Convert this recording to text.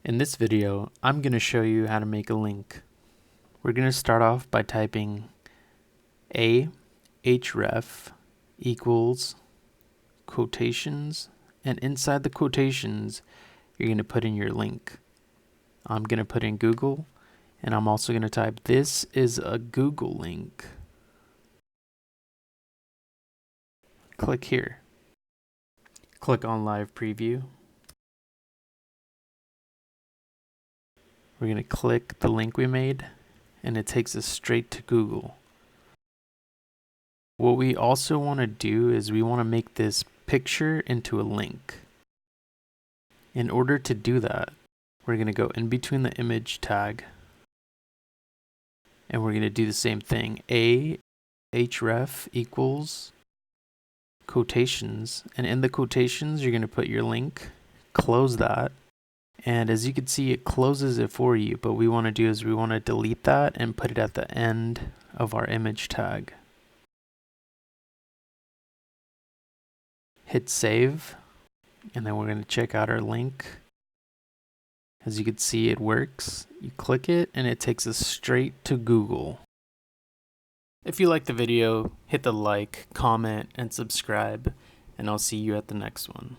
In this video, I'm going to show you how to make a link. We're going to start off by typing href equals quotations, and inside the quotations, you're going to put in your link. I'm going to put in Google, and I'm also going to type, "This is a Google link." Click here. Click on Live Preview. We're going to click the link we made, and it takes us straight to Google. What we also want to do is we want to make this picture into a link. In order to do that, we're going to go in between the image tag, and we're going to do the same thing. href equals quotations, and in the quotations, you're going to put your link, close that, and as you can see, it closes it for you. But what we want to do is we want to delete that and put it at the end of our image tag. Hit save, and then we're going to check out our link. As you can see, it works. You click it and it takes us straight to Google. If you like the video, hit the like, comment, and subscribe, and I'll see you at the next one.